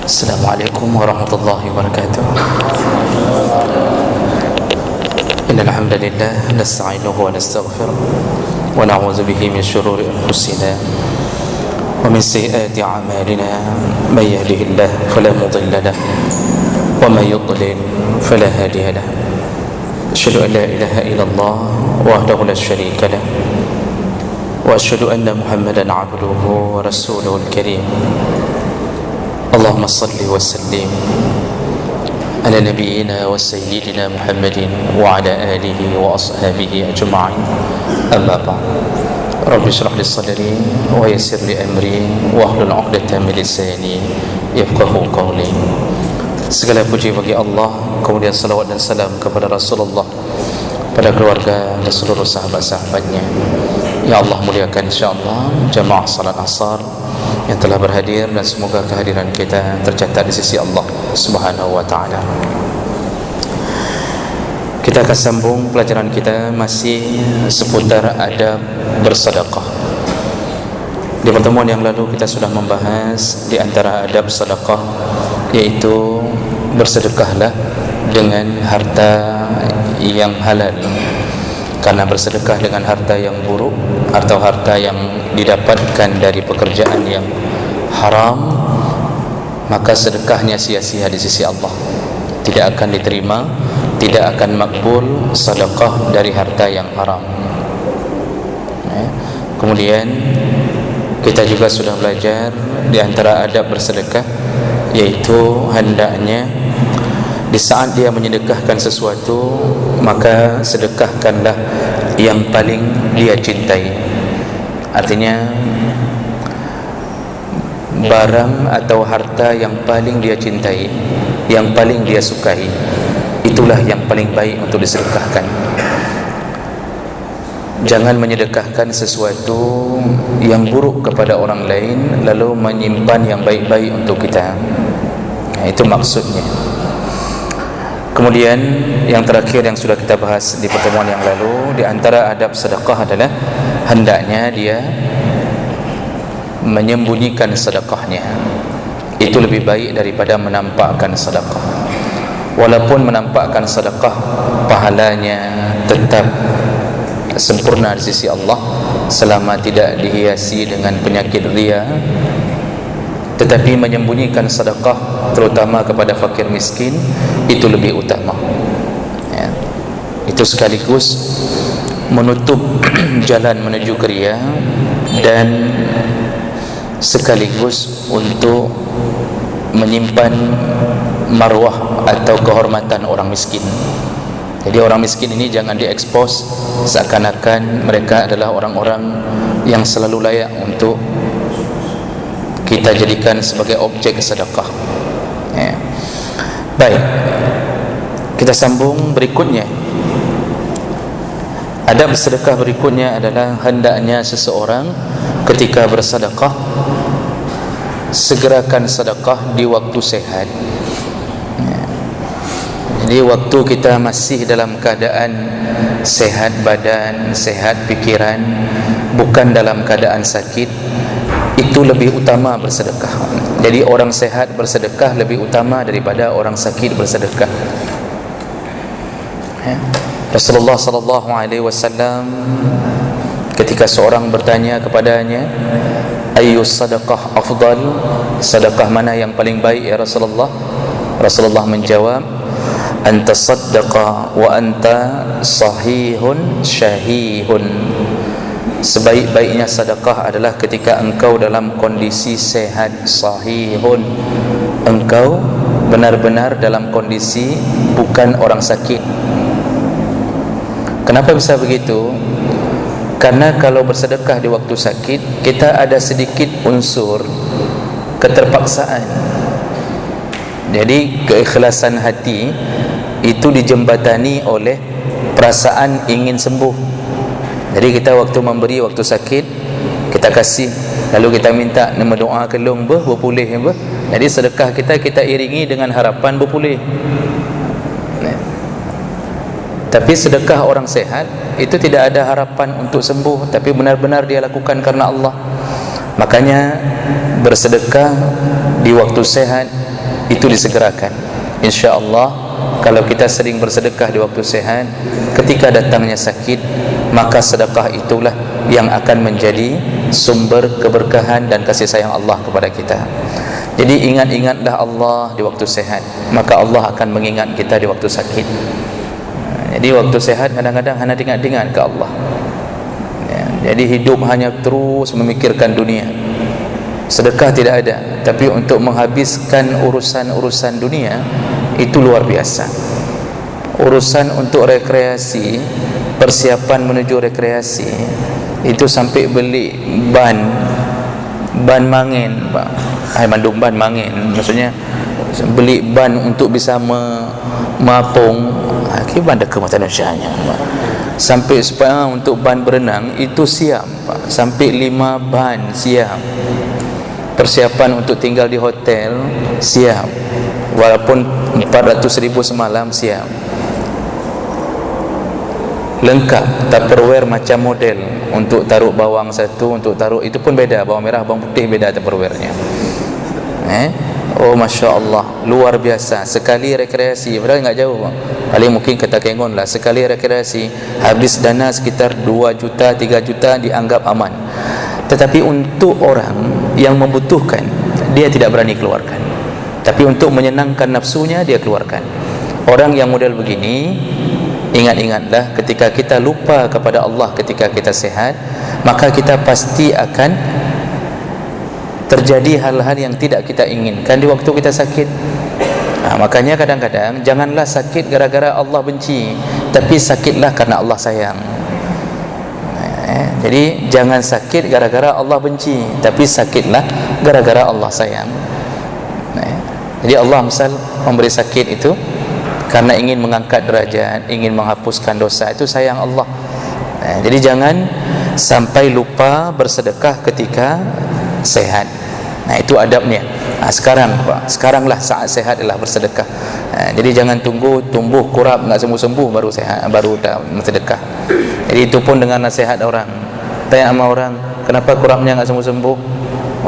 Assalamualaikum warahmatullahi wabarakatuh. Innal hamdalillah nasta'inuhu wa nastaghfiruh wa na'udzu bihi min shururi anfusina wa min sayyiati a'malina. May yahdihillahu fala mudilla lahu wa may yudlil fala hadiya lahu. Asyhadu an la ilaha illallah wahdahu la syarika lahu wa asyhadu anna Muhammadan 'abduhu wa rasuluhul karim. Allahumma salli wa sallim ala nabiyyina wa sayyidina Muhammadin wa ala alihi wa ashabihi ajma'in. Amma ba'd. Rabbi shrah li sadri wa yassir li amri wa hlul 'uqdatam min lisani yafqahu qawli. Segala puji bagi Allah, kemudian salawat dan salam kepada Rasulullah, pada keluarga dan seluruh sahabat-sahabatnya. Ya Allah, muliakan insyaAllah jamaah salat asar yang telah berhadir, dan semoga kehadiran kita tercatat di sisi Allah Subhanahu wa ta'ala. Kita akan sambung pelajaran kita masih seputar adab bersedekah. Di pertemuan yang lalu kita sudah membahas di antara adab sedekah, yaitu bersedekahlah dengan harta yang halal. Karena bersedekah dengan harta yang buruk atau harta yang didapatkan dari pekerjaan yang haram, maka sedekahnya sia-sia di sisi Allah. Tidak akan diterima, tidak akan makbul sedekah dari harta yang haram. Kemudian kita juga sudah belajar di antara adab bersedekah, yaitu hendaknya di saat dia menyedekahkan sesuatu, maka sedekahkanlah yang paling dia cintai. Artinya barang atau harta yang paling dia cintai, yang paling dia sukai, itulah yang paling baik untuk disedekahkan. Jangan menyedekahkan sesuatu yang buruk kepada orang lain lalu menyimpan yang baik-baik untuk kita. Itu maksudnya. Kemudian yang terakhir yang sudah kita bahas di pertemuan yang lalu, di antara adab sedekah adalah hendaknya dia menyembunyikan sedekahnya. Itu lebih baik daripada menampakkan sedekah. Walaupun menampakkan sedekah pahalanya tetap sempurna di sisi Allah selama tidak dihiasi dengan penyakit riya, tetapi menyembunyikan sedekah terutama kepada fakir miskin itu lebih utama. Itu sekaligus menutup jalan menuju ke riya dan sekaligus untuk menyimpan marwah atau kehormatan orang miskin. Jadi orang miskin ini jangan diekspos seakan-akan mereka adalah orang-orang yang selalu layak untuk kita jadikan sebagai objek sedekah. Baik, kita sambung berikutnya. Adab bersedekah berikutnya adalah hendaknya seseorang ketika bersedekah segerakan sedekah di waktu sehat. Jadi waktu kita masih dalam keadaan sehat badan, sehat pikiran, bukan dalam keadaan sakit, itu lebih utama bersedekah. Jadi orang sehat bersedekah lebih utama daripada orang sakit bersedekah. Rasulullah sallallahu alaihi wasallam ketika seorang bertanya kepadanya, ayyus sadaqah afdal, sedekah mana yang paling baik ya Rasulullah? Rasulullah menjawab, anta saddaqa wa anta sahihun syahihun. Sebaik-baiknya sedekah adalah ketika engkau dalam kondisi sehat, sahihun, engkau benar-benar dalam kondisi bukan orang sakit. Kenapa bisa begitu? Karena kalau bersedekah di waktu sakit, kita ada sedikit unsur keterpaksaan. Jadi keikhlasan hati itu dijembatani oleh perasaan ingin sembuh. Jadi kita waktu memberi, waktu sakit kita kasih, lalu kita minta nama doa kelong berpulih. Jadi sedekah kita iringi dengan harapan berpulih. Tapi sedekah orang sehat itu tidak ada harapan untuk sembuh, tapi benar-benar dia lakukan karena Allah. Makanya bersedekah di waktu sehat itu disegerakan. InsyaAllah kalau kita sering bersedekah di waktu sehat, ketika datangnya sakit, maka sedekah itulah yang akan menjadi sumber keberkahan dan kasih sayang Allah kepada kita. Jadi ingat-ingatlah Allah di waktu sehat, maka Allah akan mengingat kita di waktu sakit. Jadi waktu sehat kadang-kadang hanya ingat-ingat ke Allah. Jadi hidup hanya terus memikirkan dunia, sedekah tidak ada. Tapi untuk menghabiskan urusan-urusan dunia itu luar biasa. Urusan untuk rekreasi, persiapan menuju rekreasi, itu sampai beli ban mangin, mandung ban mangin, maksudnya beli ban untuk bisa mapung. Akibat ada kematanannya sampai supaya untuk ban berenang itu siap, Pak. Sampai 5 ban siap. Persiapan untuk tinggal di hotel siap, walaupun 400.000 semalam siap. Lengkap, Tupperware macam model, untuk taruh bawang satu, untuk taruh itu pun beda, bawang merah, bawang putih beda Tupperware-nya. Oh Masya Allah, luar biasa. Sekali rekreasi, padahal enggak jauh, Bang. Paling mungkin kata Kengon lah, sekali rekreasi habis dana sekitar 2 juta, 3 juta dianggap aman. Tetapi untuk orang yang membutuhkan, dia tidak berani keluarkan. Tapi untuk menyenangkan nafsunya, dia keluarkan. Orang yang model begini, ingat-ingatlah ketika kita lupa kepada Allah ketika kita sehat, maka kita pasti akan terjadi hal-hal yang tidak kita inginkan di waktu kita sakit. Makanya kadang-kadang janganlah sakit gara-gara Allah benci, tapi sakitlah karena Allah sayang. Jadi jangan sakit gara-gara Allah benci, tapi sakitlah gara-gara Allah sayang. Jadi Allah misal memberi sakit itu karena ingin mengangkat derajat, ingin menghapuskan dosa, itu sayang Allah. Jadi jangan sampai lupa bersedekah ketika sehat. Itu adabnya. Sekaranglah saat sehat adalah bersedekah. Jadi jangan tunggu tumbuh kurap enggak sembuh-sembuh baru sehat, baru dah bersedekah. Jadi itu pun dengan nasihat orang. Tanya sama orang, kenapa kurapnya enggak sembuh-sembuh?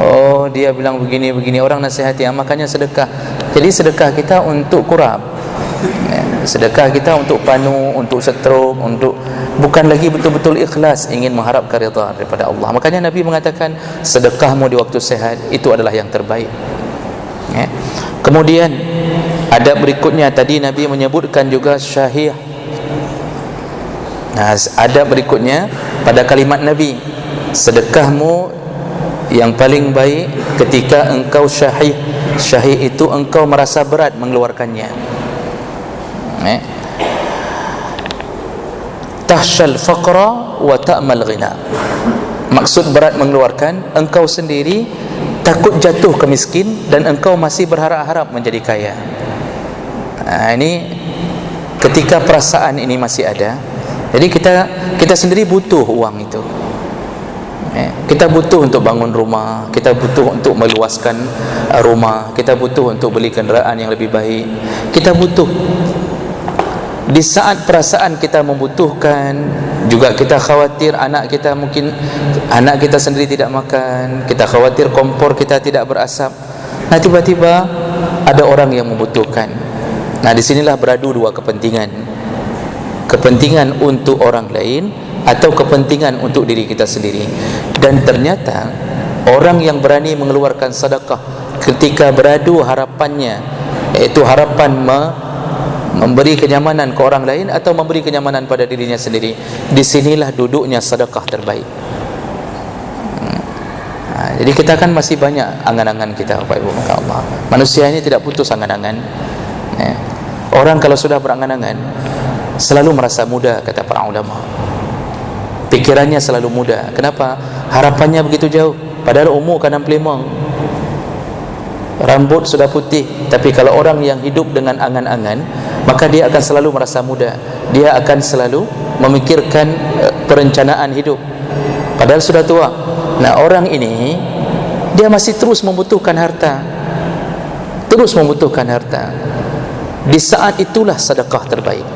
Oh, dia bilang begini-begini, orang nasihati, makanya sedekah. Jadi sedekah kita untuk kurap. Sedekah kita untuk panu, untuk stroke, untuk bukan lagi betul-betul ikhlas ingin mengharapkan ridha daripada Allah. Makanya Nabi mengatakan sedekahmu di waktu sehat itu adalah yang terbaik. Kemudian adab berikutnya, tadi Nabi menyebutkan juga syahih. Adab berikutnya pada kalimat Nabi, sedekahmu yang paling baik ketika engkau syahih. Syahih itu engkau merasa berat mengeluarkannya. Tahsyal faqra wa ta'mal ghina. Maksud berat mengeluarkan, engkau sendiri takut jatuh ke miskin dan engkau masih berharap-harap menjadi kaya. Ini ketika perasaan ini masih ada, jadi kita sendiri butuh uang itu. Kita butuh untuk bangun rumah, kita butuh untuk meluaskan rumah, kita butuh untuk beli kenderaan yang lebih baik. Kita butuh. Di saat perasaan kita membutuhkan, juga kita khawatir anak kita sendiri tidak makan, kita khawatir kompor kita tidak berasap. Tiba-tiba ada orang yang membutuhkan. Disinilah beradu dua kepentingan. Kepentingan untuk orang lain atau kepentingan untuk diri kita sendiri. Dan ternyata orang yang berani mengeluarkan sedekah ketika beradu harapannya, yaitu harapan memberi kenyamanan ke orang lain atau memberi kenyamanan pada dirinya sendiri, disinilah duduknya sedekah terbaik. Jadi kita kan masih banyak angan-angan kita, Bapak Ibu, maka Allah. Manusia ini tidak putus angan-angan. Orang kalau sudah berangan-angan selalu merasa muda, kata para ulama. Pikirannya selalu muda. Kenapa? Harapannya begitu jauh. Padahal umur kadang pelimang, rambut sudah putih. Tapi kalau orang yang hidup dengan angan-angan, maka dia akan selalu merasa muda. Dia akan selalu memikirkan perencanaan hidup, padahal sudah tua. Orang ini dia masih terus membutuhkan harta, terus membutuhkan harta. Di saat itulah sedekah terbaik.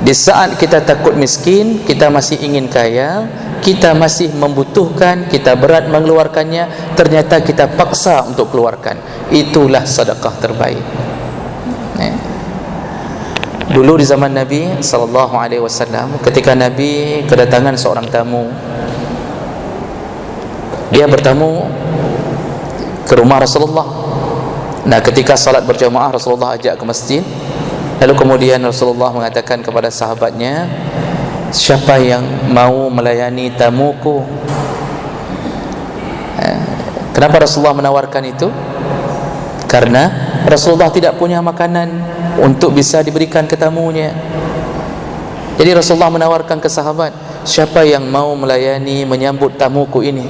Di saat kita takut miskin, kita masih ingin kaya, kita masih membutuhkan, kita berat mengeluarkannya, ternyata kita paksa untuk keluarkan. Itulah sedekah terbaik. Dulu di zaman Nabi SAW, ketika Nabi kedatangan seorang tamu, dia bertamu ke rumah Rasulullah. Nah, ketika salat berjamaah, Rasulullah ajak ke masjid. Lalu kemudian Rasulullah mengatakan kepada sahabatnya, siapa yang mau melayani tamuku? Kenapa Rasulullah menawarkan itu? Karena Rasulullah tidak punya makanan untuk bisa diberikan ke tamunya. Jadi Rasulullah menawarkan ke sahabat, siapa yang mau melayani, menyambut tamuku ini?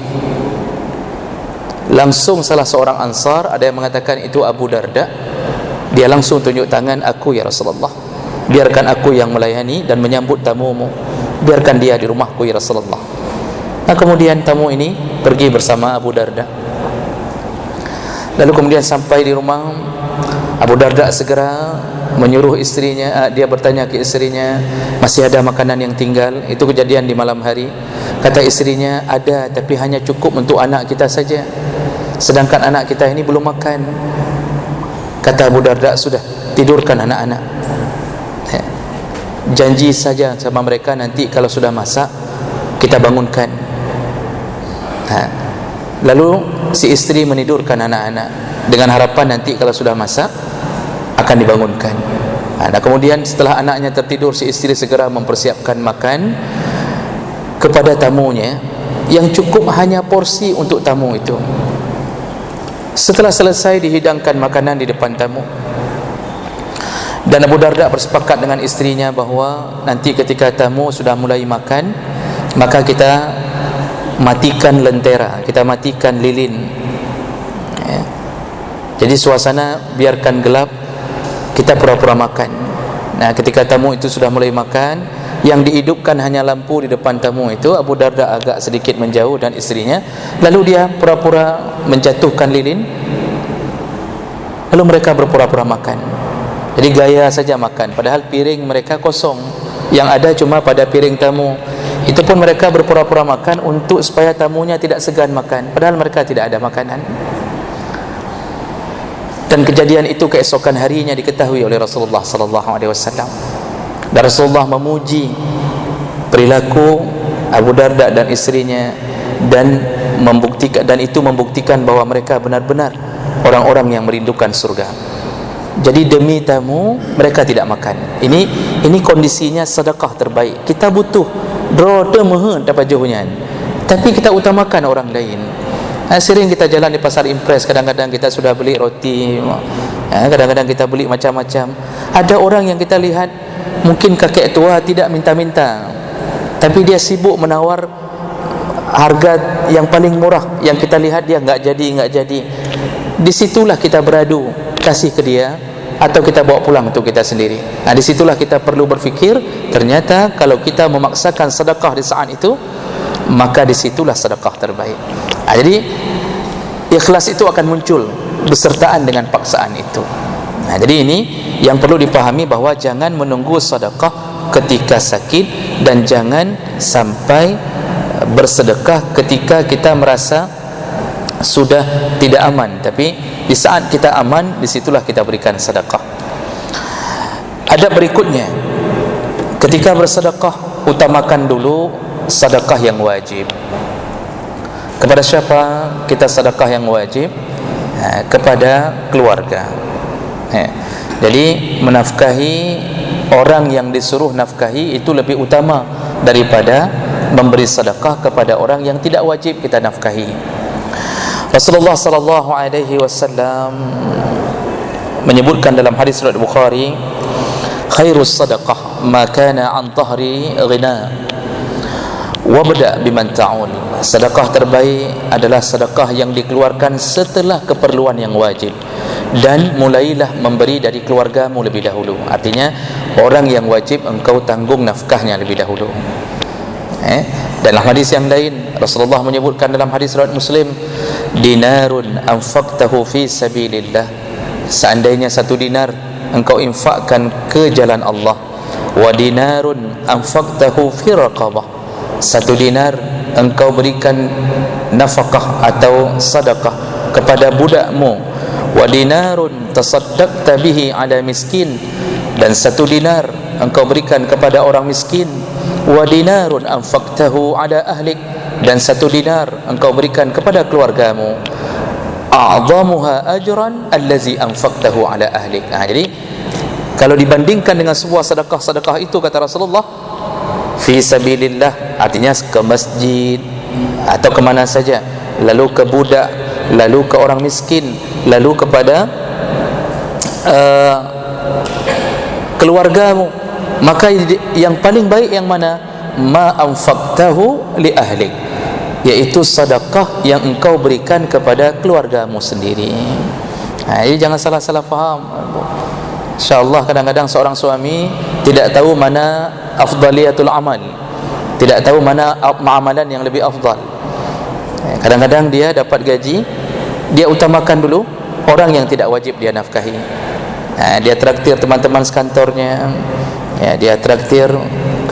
Langsung salah seorang Ansar, ada yang mengatakan itu Abu Darda, dia langsung tunjuk tangan, aku ya Rasulullah, biarkan aku yang melayani dan menyambut tamumu, biarkan dia di rumahku ya Rasulullah. Nah, kemudian tamu ini pergi bersama Abu Darda. Lalu kemudian sampai di rumah, Abu Darda segera menyuruh istrinya, dia bertanya ke istrinya, masih ada makanan yang tinggal? Itu kejadian di malam hari. Kata istrinya, ada, tapi hanya cukup untuk anak kita saja, sedangkan anak kita ini belum makan. Kata Abu Darda, sudah, tidurkan anak-anak, janji saja sama mereka, nanti kalau sudah masak kita bangunkan. Lalu si istri menidurkan anak-anak dengan harapan nanti kalau sudah masak akan dibangunkan. Nah, kemudian setelah anaknya tertidur, si istri segera mempersiapkan makan kepada tamunya, yang cukup hanya porsi untuk tamu itu. Setelah selesai dihidangkan makanan di depan tamu, dan Abu Darda bersepakat dengan istrinya bahwa nanti ketika tamu sudah mulai makan, maka kita matikan lentera, kita matikan lilin, jadi suasana biarkan gelap, kita pura-pura makan. Nah, ketika tamu itu sudah mulai makan, yang dihidupkan hanya lampu di depan tamu itu, Abu Darda agak sedikit menjauh dan istrinya, lalu dia pura-pura menjatuhkan lilin, lalu mereka berpura-pura makan. Jadi gaya saja makan, padahal piring mereka kosong, yang ada cuma pada piring tamu. Itu pun mereka berpura-pura makan untuk supaya tamunya tidak segan makan, padahal mereka tidak ada makanan. Dan kejadian itu keesokan harinya diketahui oleh Rasulullah SAW. Dan Rasulullah memuji perilaku Abu Darda dan istrinya, dan itu membuktikan bahwa mereka benar-benar orang-orang yang merindukan surga. Jadi demi tamu mereka tidak makan. Ini kondisinya sedekah terbaik. Kita butuh drone mehen dapat johunyan, tapi kita utamakan orang lain. Sering kita jalan di pasar Impres, kadang-kadang kita sudah beli roti, kadang-kadang kita beli macam-macam. Ada orang yang kita lihat mungkin kakek tua, tidak minta-minta, tapi dia sibuk menawar harga yang paling murah, yang kita lihat dia enggak jadi. Disitulah kita beradu, kasih ke dia atau kita bawa pulang untuk kita sendiri. Nah, disitulah kita perlu berfikir, ternyata kalau kita memaksakan sedekah di saat itu, maka disitulah sedekah terbaik. Jadi ikhlas itu akan muncul besertaan dengan paksaan itu. Nah, jadi ini yang perlu dipahami, bahwa jangan menunggu sedekah ketika sakit, dan jangan sampai bersedekah ketika kita merasa sudah tidak aman. Tapi di saat kita aman, disitulah kita berikan sedekah. Adab berikutnya, ketika bersedekah, utamakan dulu sedekah yang wajib. Kepada siapa kita sedekah yang wajib? Kepada keluarga. Jadi menafkahi orang yang disuruh nafkahi itu lebih utama daripada memberi sedekah kepada orang yang tidak wajib kita nafkahi. Rasulullah sallallahu alaihi wasallam menyebutkan dalam hadis riwayat Bukhari, khairus sadaqah ma kana an dhahri ghina wabda biman ta'ul. Sedekah terbaik adalah sedekah yang dikeluarkan setelah keperluan yang wajib, dan mulailah memberi dari keluargamu lebih dahulu. Artinya orang yang wajib engkau tanggung nafkahnya lebih dahulu. Dalam hadis yang lain, Rasulullah menyebutkan dalam hadis riwayat Muslim, dinarun anfaqtahu fi sabilillah, seandainya 1 dinar engkau infakkan ke jalan Allah, wa dinarun anfaqtahu fi raqabah, 1 dinar engkau berikan nafkah atau sedekah kepada budakmu, wa dinarun tasaddaqta bihi ala miskin, dan 1 dinar engkau berikan kepada orang miskin, wa dinarun anfaqtahu ala ahlik, dan 1 dinar engkau berikan kepada keluargamu, a'zamuha ajran allazi anfaqtahu ala ahlik. Jadi kalau dibandingkan dengan sebuah sedekah itu, kata Rasulullah, fi sabilillah, artinya ke masjid atau ke mana saja, lalu ke budak, lalu ke orang miskin, lalu kepada keluargamu, maka yang paling baik yang mana? Ma anfaqtahu li ahlik, yaitu sedekah yang engkau berikan kepada keluargamu sendiri. Jadi jangan salah-salah faham. InsyaAllah kadang-kadang seorang suami tidak tahu mana afdaliyatul amal, tidak tahu mana amalan yang lebih afdal. Kadang-kadang dia dapat gaji, dia utamakan dulu orang yang tidak wajib dia nafkahi. Dia traktir teman-teman sekantornya, dia traktir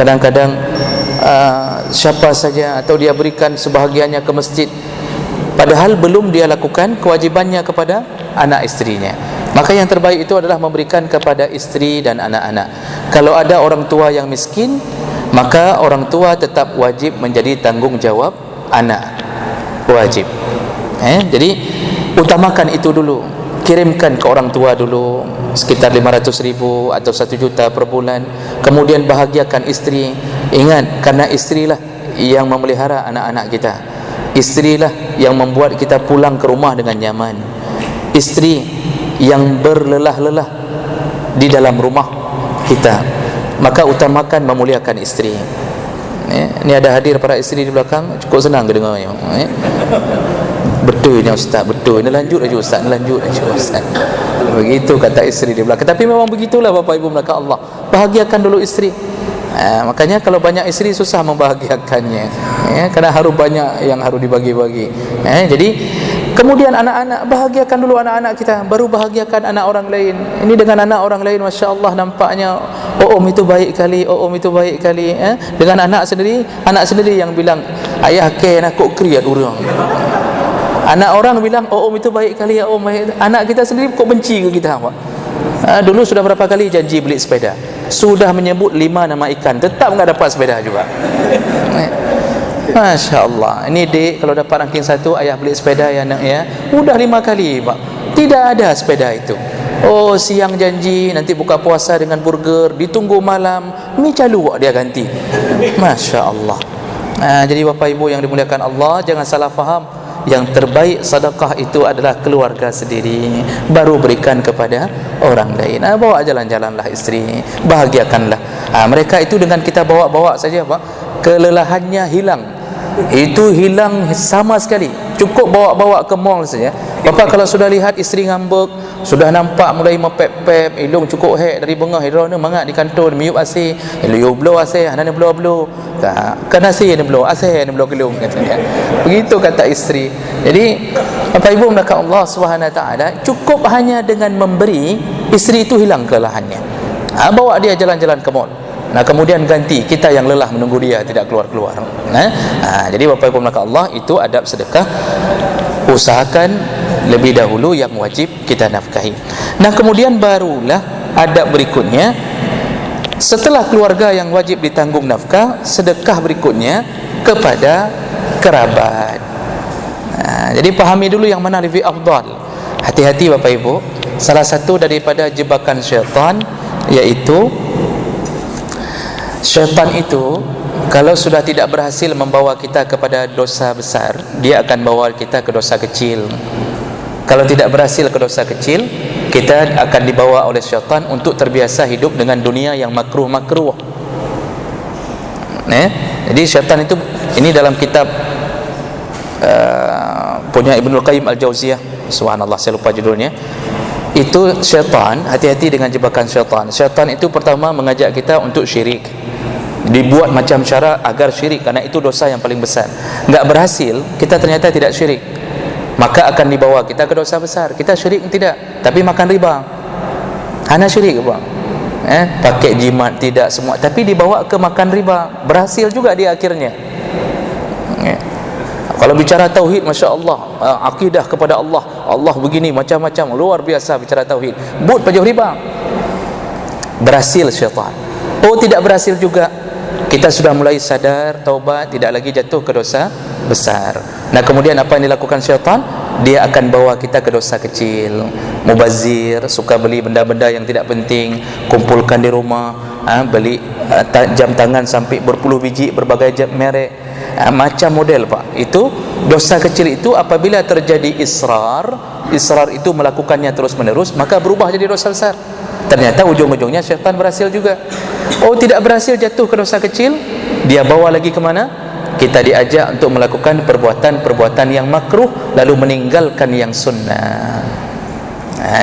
kadang-kadang siapa saja, atau dia berikan sebahagiannya ke masjid, padahal belum dia lakukan kewajibannya kepada anak istrinya. Maka yang terbaik itu adalah memberikan kepada istri dan anak-anak. Kalau ada orang tua yang miskin, maka orang tua tetap wajib menjadi tanggungjawab anak, wajib. Jadi utamakan itu dulu, kirimkan ke orang tua dulu sekitar 500,000 atau 1 juta per bulan. Kemudian bahagiakan istri. Ingat, karena istrilah yang memelihara anak-anak kita, istrilah yang membuat kita pulang ke rumah dengan nyaman, istri yang berlelah-lelah di dalam rumah kita. Maka utamakan memuliakan istri. Ini ada hadir para istri di belakang, cukup senang ke dengarnya. Betulnya ustaz, betul. Ini lanjut aja ustaz, ini lanjut aja ustaz. Begitu kata istri di belakang. Tapi memang begitulah Bapak Ibu melakukan Allah. Bahagiakan dulu istri. Makanya kalau banyak istri susah membahagiakannya, karena harus banyak yang harus dibagi-bagi. Jadi kemudian anak-anak, bahagiakan dulu anak-anak kita, baru bahagiakan anak orang lain. Ini dengan anak orang lain, Masya Allah, nampaknya om itu baik kali, om itu baik kali. Dengan anak sendiri yang bilang, ayah ke nak kok kriat orang. Anak orang bilang, om itu baik kali, om baik. Anak kita sendiri kok benci ke kita, Pak? Dulu sudah berapa kali janji beli sepeda, sudah menyebut 5 nama ikan, tetap enggak dapat sepeda juga. Masya Allah. Ini dek, kalau dapat ranking 1, ayah beli sepeda ya nak ya. Udah 5 kali Pak, tidak ada sepeda itu. Oh, siang janji nanti buka puasa dengan burger, ditunggu malam mi calu dia ganti. Masya Allah. Jadi Bapak Ibu yang dimuliakan Allah, jangan salah faham. Yang terbaik sedekah itu adalah keluarga sendiri, baru berikan kepada orang lain. Bawa jalan-jalanlah istri, bahagiakanlah. Mereka itu dengan kita bawa-bawa saja Pak, kelelahannya hilang. Itu hilang sama sekali. Cukup bawa-bawa ke mall saja. Bapak kalau sudah lihat isteri ngambek, sudah nampak mulai mepep-pep, hidung cukup hek dari bengah hidung ni mangat di kantor miup asih, liu blow asih, hana blow. Kan asih ni blow, asih ni blow kelung katanya. Begitu kata isteri. Jadi Bapak Ibu melakukan Allah Subhanahu Wa Taala, cukup hanya dengan memberi, isteri itu hilang kelelahannya. Bawa dia jalan-jalan ke mall. Kemudian ganti kita yang lelah menunggu dia tidak keluar-keluar. Jadi Bapak Ibu melakukan Allah, itu adab sedekah. Usahakan lebih dahulu yang wajib kita nafkahi. Kemudian barulah adab berikutnya, setelah keluarga yang wajib ditanggung nafkah, sedekah berikutnya kepada kerabat. Jadi pahami dulu yang mana lebih afdal. Hati-hati Bapak Ibu, salah satu daripada jebakan syaitan, yaitu syaitan itu kalau sudah tidak berhasil membawa kita kepada dosa besar, dia akan bawa kita ke dosa kecil. Kalau tidak berhasil ke dosa kecil, kita akan dibawa oleh syaitan untuk terbiasa hidup dengan dunia yang makruh-makruh. Jadi syaitan itu, ini dalam kitab punya Ibnul Qayyim Al-Jauziyah, subhanallah saya lupa judulnya. Itu syaitan, hati-hati dengan jebakan syaitan. Syaitan itu pertama mengajak kita untuk syirik, dibuat macam cara agar syirik, karena itu dosa yang paling besar. Enggak berhasil, kita ternyata tidak syirik, maka akan dibawa kita ke dosa besar. Kita syirik tidak, tapi makan riba, hana syirik Pak. Pakai jimat tidak semua, tapi dibawa ke makan riba, berhasil juga dia akhirnya. Kalau bicara tauhid, masya-Allah, akidah kepada Allah, Allah begini, macam-macam, luar biasa bicara tauhid. But pada riba. Berhasil syaitan. Oh, tidak berhasil juga. Kita sudah mulai sadar, taubat, tidak lagi jatuh ke dosa besar. Nah, kemudian apa yang dilakukan syaitan? Dia akan bawa kita ke dosa kecil. Mubazir, suka beli benda-benda yang tidak penting, kumpulkan di rumah, beli jam tangan sampai berpuluh biji berbagai jam merek. Macam model, Pak. Itu dosa kecil itu apabila terjadi israr itu melakukannya terus-menerus, maka berubah jadi dosa besar. Ternyata ujung-ujungnya syaitan berhasil juga. Oh, tidak berhasil jatuh ke dosa kecil, dia bawa lagi ke mana? Kita diajak untuk melakukan perbuatan-perbuatan yang makruh, lalu meninggalkan yang sunnah.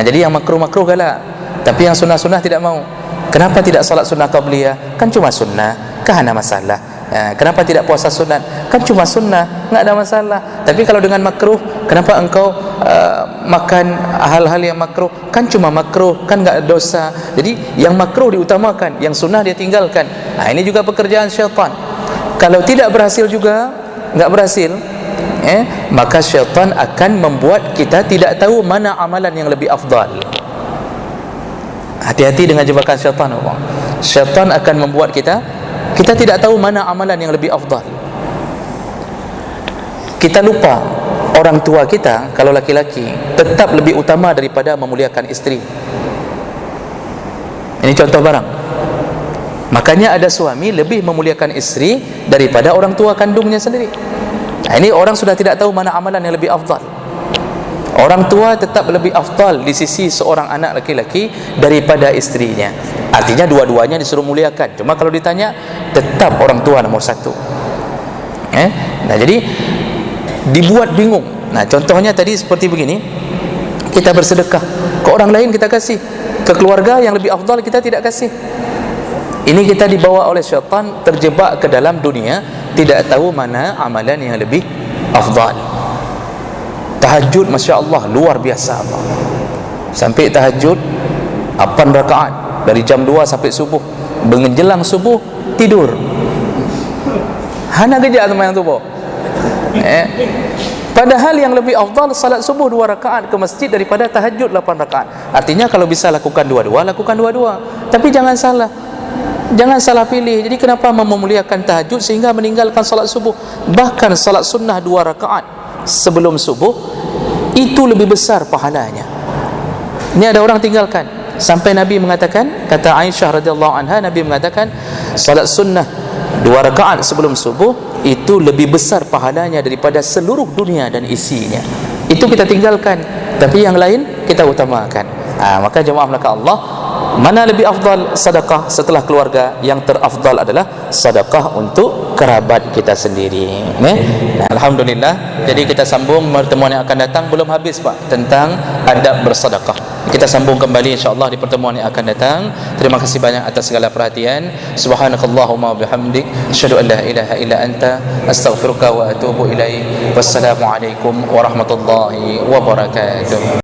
Jadi yang makruh-makruh galak, tapi yang sunnah-sunnah tidak mau. Kenapa tidak salat sunnah qabliyah? Kan cuma sunnah, kan ada masalah. Kenapa tidak puasa sunat? Kan cuma sunnah, enggak ada masalah. Tapi kalau dengan makruh, kenapa engkau makan hal-hal yang makruh? Kan cuma makruh, kan enggak ada dosa. Jadi yang makruh diutamakan, yang sunnah dia tinggalkan. Ini juga pekerjaan syaitan. Kalau tidak berhasil juga, enggak berhasil, maka syaitan akan membuat kita tidak tahu mana amalan yang lebih afdal. Hati-hati dengan jebakan syaitan. Syaitan akan membuat kita tidak tahu mana amalan yang lebih afdal. Kita lupa orang tua kita, kalau laki-laki, tetap lebih utama daripada memuliakan isteri. Ini contoh barang. Makanya ada suami lebih memuliakan isteri daripada orang tua kandungnya sendiri. Ini orang sudah tidak tahu mana amalan yang lebih afdal. Orang tua tetap lebih afdal di sisi seorang anak laki-laki daripada istrinya. Artinya dua-duanya disuruh muliakan. Cuma kalau ditanya, tetap orang tua nomor satu. Nah, jadi dibuat bingung. Nah, contohnya tadi seperti begini. Kita bersedekah, ke orang lain kita kasih, ke keluarga yang lebih afdal kita tidak kasih. Ini kita dibawa oleh syaitan, terjebak ke dalam dunia, tidak tahu mana amalan yang lebih afdal. Tahajud, Masya Allah, luar biasa. Sampai tahajud 8 rakaat dari jam 2 sampai subuh. Menjelang subuh tidur. Hana gejak semayang subuh. Padahal yang lebih afdal salat subuh 2 rakaat ke masjid daripada tahajud 8 rakaat. Artinya kalau bisa lakukan dua-dua, lakukan dua-dua. Tapi jangan salah. Jangan salah pilih. Jadi kenapa memuliakan tahajud sehingga meninggalkan salat subuh? Bahkan salat sunnah 2 rakaat sebelum subuh itu lebih besar pahalanya. Ini ada orang tinggalkan. Sampai Nabi mengatakan, kata Aisyah radhiyallahu anha, Nabi mengatakan salat sunnah 2 rakaat sebelum subuh itu lebih besar pahalanya daripada seluruh dunia dan isinya. Itu kita tinggalkan, tapi yang lain kita utamakan. Maka jemaah belakang Allah, mana lebih afdal sedekah setelah keluarga? Yang terafdal adalah sedekah untuk kerabat kita sendiri. Nah, alhamdulillah. Jadi kita sambung pertemuan yang akan datang. Belum habis, Pak, tentang adab bersedekah. Kita sambung kembali insya-Allah di pertemuan yang akan datang. Terima kasih banyak atas segala perhatian. Subhanakallahumma bihamdik, asyhadu an la ilaha illa anta, astaghfiruka wa atubu ilaik. Wassalamualaikum warahmatullahi wabarakatuh.